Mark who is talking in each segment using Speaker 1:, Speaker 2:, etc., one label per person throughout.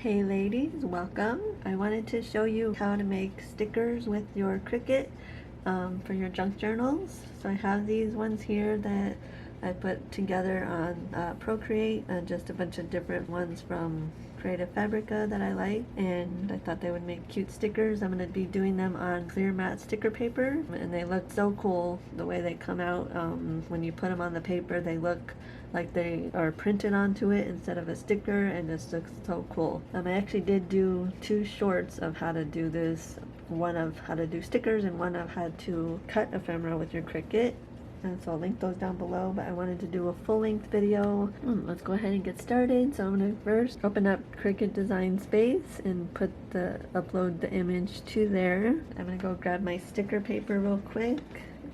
Speaker 1: Hey ladies, welcome. I wanted to show you how to make stickers with your Cricut for your junk journals. So I have these ones here that I put together on Procreate, just a bunch of different ones from Creative Fabrica that I like, and I thought they would make cute stickers. I'm going to be doing them on clear matte sticker paper, and they look so cool the way they come out. When you put them on the paper, they look like they are printed onto it instead of a sticker, and this looks so cool. I actually did do two shorts of how to do this, one of how to do stickers and one of how to cut ephemera with your Cricut. And so I'll link those down below, but I wanted to do a full-length video. Let's go ahead and get started. So I'm going to first open up Cricut Design Space and upload the image to there. I'm going to go grab my sticker paper real quick,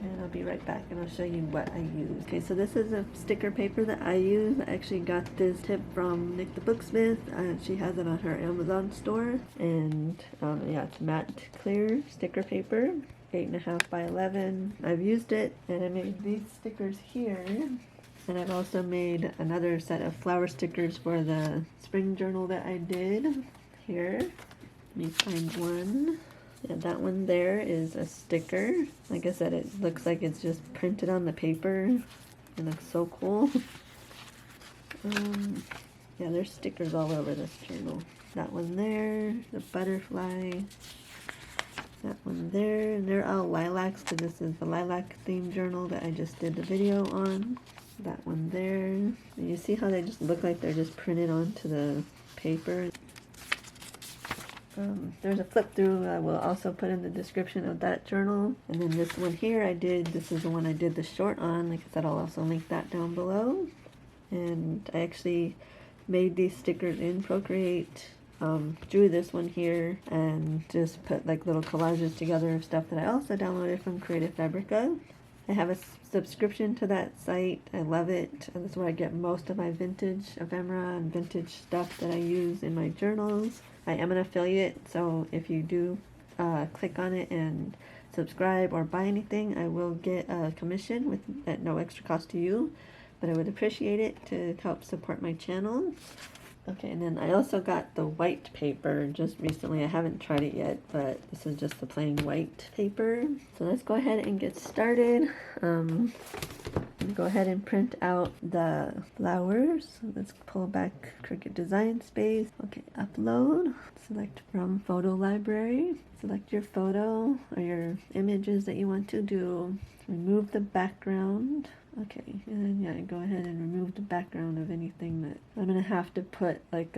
Speaker 1: and I'll be right back and I'll show you what I use. Okay, so this is a sticker paper that I use. I actually got this tip from Nick the Booksmith. She has it on her Amazon store, and yeah, it's matte clear sticker paper, 8.5 by 11. I've used it, and I made these stickers here, and I've also made another set of flower stickers for the spring journal that I did here. Let me find one. Yeah, that one there is a sticker. Like I said, it looks like it's just printed on the paper. It looks so cool. Yeah, there's stickers all over this journal. That one there, the butterfly. That one there, and they're all lilacs because this is the lilac themed journal that I just did the video on. That one there. And you see how they just look like they're just printed onto the paper. There's a flip through I will also put in the description of that journal. And then this one here this is the one I did the short on. Like I said, I'll also link that down below. And I actually made these stickers in Procreate. Drew this one here and just put like little collages together of stuff that I also downloaded from Creative Fabrica. I have a subscription to that site. I love it. That's where I get most of my vintage ephemera and vintage stuff that I use in my journals. I am an affiliate, so if you do click on it and subscribe or buy anything, I will get a commission at no extra cost to you, but I would appreciate it to help support my channel. Okay, and then I also got the white paper just recently. I haven't tried it yet, but this is just the plain white paper. So let's go ahead and get started. Go ahead and print out the flowers. Let's pull back Cricut Design Space. Okay, upload. Select from photo library. Select your photo or your images that you want to do. Remove the background. Okay, and yeah, go ahead and remove the background of anything that I'm gonna have to put like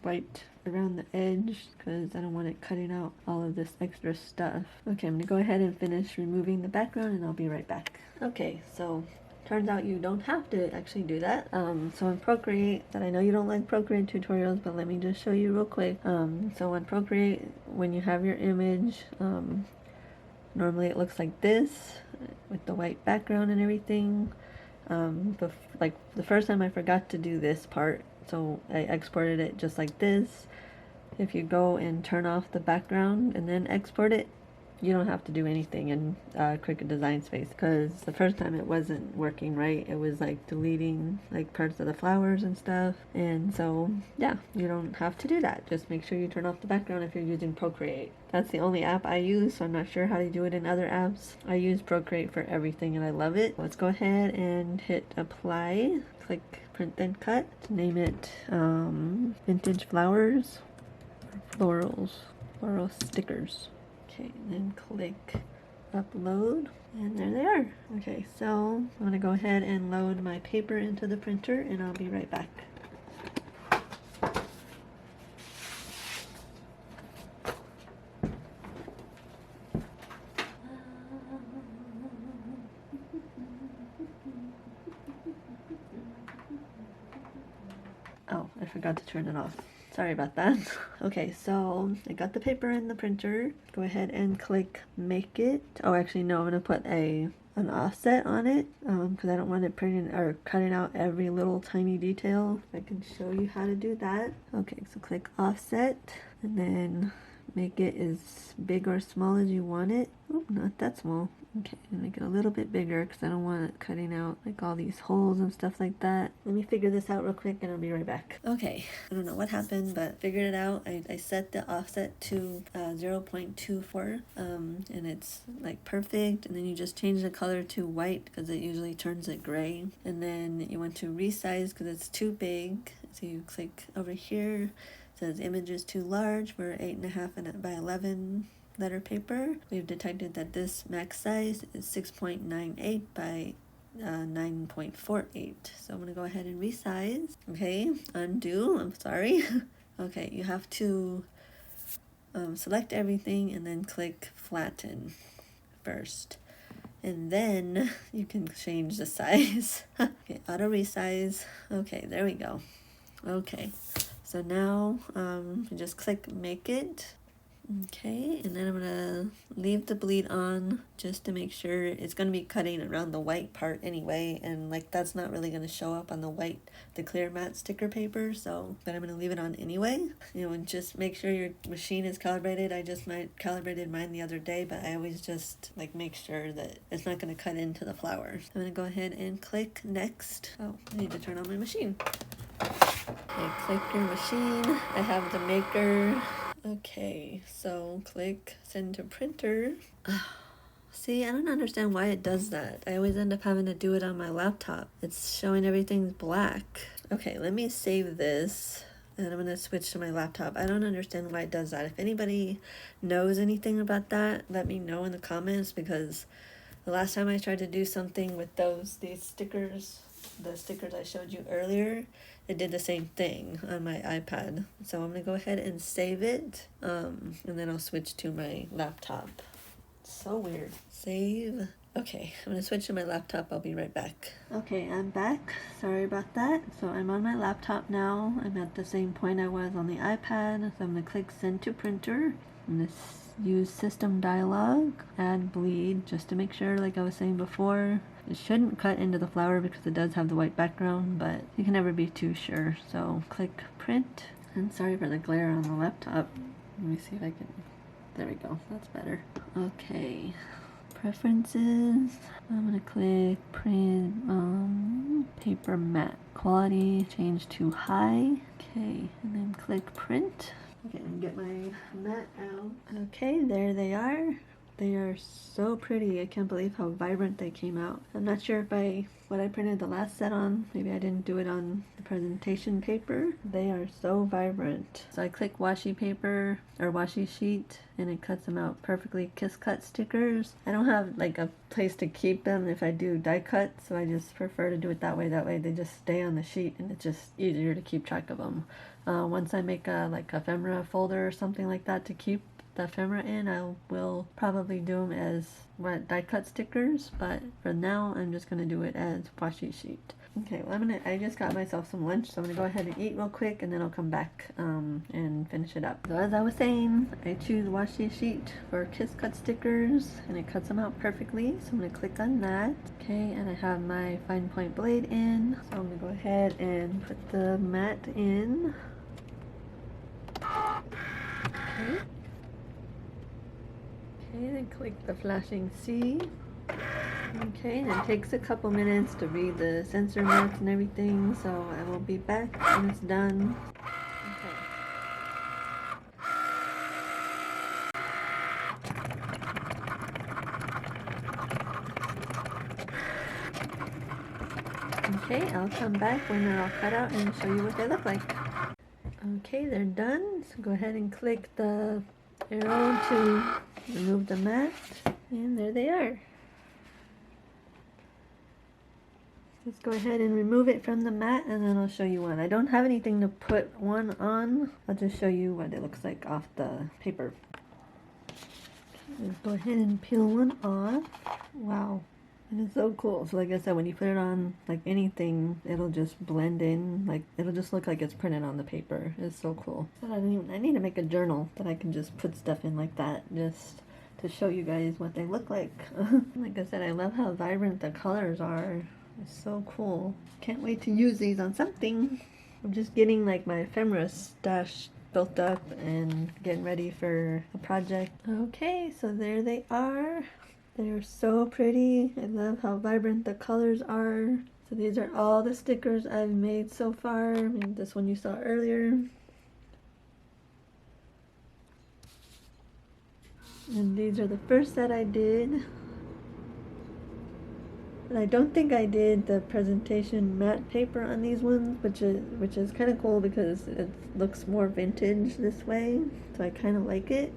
Speaker 1: white around the edge because I don't want it cutting out all of this extra stuff. Okay, I'm gonna go ahead and finish removing the background and I'll be right back. Okay, so turns out you don't have to actually do that. So in Procreate, that I know you don't like Procreate tutorials, but let me just show you real quick. So in Procreate, when you have your image, normally it looks like this with the white background and everything. But like the first time I forgot to do this part, so I exported it just like this. If you go and turn off the background and then export it, you don't have to do anything in Cricut Design Space, because the first time it wasn't working right. It was like deleting like parts of the flowers and stuff, and so yeah, you don't have to do that. Just make sure you turn off the background if you're using Procreate. That's the only app I use, so I'm not sure how to do it in other apps. I use Procreate for everything and I love it. Let's go ahead and hit apply, click print then cut, name it vintage flowers, floral stickers. Okay, and then click upload, and there they are. Okay, so I'm going to go ahead and load my paper into the printer, and I'll be right back. Oh, I forgot to turn it off. Sorry about that. Okay, so I got the paper in the printer. Go ahead and click make it. Oh, actually no, I'm gonna put an offset on it because I don't want it printing or cutting out every little tiny detail. I can show you how to do that. Okay, so click offset and then make it as big or small as you want it. Oh, not that small. Okay, and make it a little bit bigger because I don't want it cutting out like all these holes and stuff like that. Let me figure this out real quick and I'll be right back. Okay, I don't know what happened, but figured it out. I set the offset to 0.24 and it's like perfect. And then you just change the color to white because it usually turns it gray. And then you want to resize because it's too big. So you click over here. It says image is too large for 8.5 by 11 letter paper. We've detected that this max size is 6.98 by 9.48. So I'm going to go ahead and resize. Okay, undo. I'm sorry. Okay, you have to select everything and then click flatten first. And then you can change the size. Okay, auto resize. Okay, there we go. Okay, so now you just click make it. Okay, and then I'm gonna leave the bleed on just to make sure. It's gonna be cutting around the white part anyway, and like that's not really gonna show up on the clear matte sticker paper, so but I'm gonna leave it on anyway. You know, and just make sure your machine is calibrated. I just calibrated mine the other day, but I always just like make sure that it's not gonna cut into the flowers. I'm gonna go ahead and click next. Oh, I need to turn on my machine. Okay, click your machine. I have the maker. Okay, so click send to printer. See, I don't understand why it does that. I always end up having to do it on my laptop. It's showing everything's black. Okay, let me save this and I'm going to switch to my laptop. I don't understand why it does that. If anybody knows anything about that, let me know in the comments, because the last time I tried to do something with these stickers, the stickers I showed you earlier, it did the same thing on my iPad. So I'm going to go ahead and save it, and then I'll switch to my laptop. So weird. Save. Okay, I'm going to switch to my laptop. I'll be right back. Okay, I'm back. Sorry about that. So I'm on my laptop now. I'm at the same point I was on the iPad. So I'm going to click send to printer. I'm going to use system dialog, add bleed, just to make sure, like I was saying before. It shouldn't cut into the flower because it does have the white background, but you can never be too sure. So click print. And sorry for the glare on the laptop. Let me see if I can. There we go. That's better. Okay. Preferences. I'm going to click print paper matte. Quality change to high. Okay. And then click print. Okay, and get my mat out. Okay, there they are. They are so pretty. I can't believe how vibrant they came out. I'm not sure if what I printed the last set on, maybe I didn't do it on the presentation paper. They are so vibrant. So I click washi paper or washi sheet and it cuts them out perfectly. Kiss cut stickers. I don't have like a place to keep them if I do die cut, so I just prefer to do it that way. That way they just stay on the sheet and it's just easier to keep track of them. Once I make a like ephemera folder or something like that to keep the ephemera in, I will probably do them as die cut stickers, but for now I'm just going to do it as washi sheet. Okay, well I just got myself some lunch, so I'm going to go ahead and eat real quick and then I'll come back and finish it up. So as I was saying, I choose washi sheet for kiss cut stickers and it cuts them out perfectly, so I'm going to click on that. Okay, and I have my fine point blade in, so I'm going to go ahead and put the mat in. Okay. Okay, then click the flashing C. Okay, and it takes a couple minutes to read the sensor notes and everything, so I will be back when it's done. Okay, I'll come back when they're all cut out and show you what they look like. Okay, they're done, so go ahead and click the arrow to remove the mat, and there they are. Let's go ahead and remove it from the mat and then I'll show you one. I don't have anything to put one on. I'll just show you what it looks like off the paper. Let's go ahead and peel one off. Wow, it is so cool. So like I said, when you put it on like anything, it'll just blend in. Like it'll just look like it's printed on the paper. It's so cool. So I need to make a journal that I can just put stuff in like that, just to show you guys what they look like. Like I said, I love how vibrant the colors are. It's so cool. Can't wait to use these on something. I'm just getting like my ephemera stash built up and getting ready for a project. Okay, so there they are. They are so pretty. I love how vibrant the colors are. So these are all the stickers I've made so far. And this one you saw earlier. And these are the first that I did. And I don't think I did the presentation matte paper on these ones, which is kind of cool because it looks more vintage this way. So I kind of like it.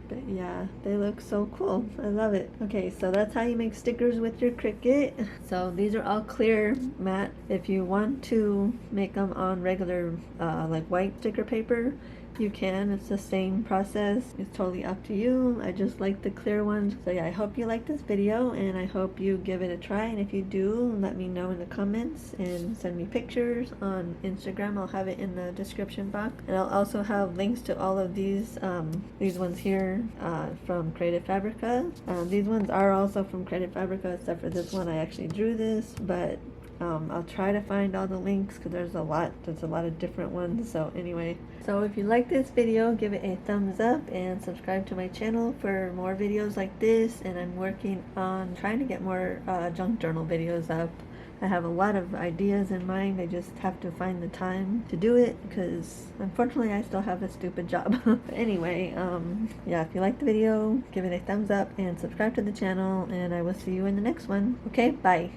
Speaker 1: But yeah, they look so cool. I love it. Okay, so that's how you make stickers with your Cricut. So these are all clear matte. If you want to make them on regular like white sticker paper, you can. It's the same process. It's totally up to you. I just like the clear ones. So yeah, I hope you like this video and I hope you give it a try. And if you do, let me know in the comments and send me pictures on Instagram. I'll have it in the description box. And I'll also have links to all of these ones here from Creative Fabrica. These ones are also from Creative Fabrica, except for this one. I actually drew this, but I'll try to find all the links because there's a lot of different ones. So anyway, so if you like this video, give it a thumbs up and subscribe to my channel for more videos like this. And I'm working on trying to get more junk journal videos up. I have a lot of ideas in mind. I just have to find the time to do it because unfortunately I still have a stupid job. But anyway, yeah, if you like the video, give it a thumbs up and subscribe to the channel, and I will see you in the next one. Okay, bye.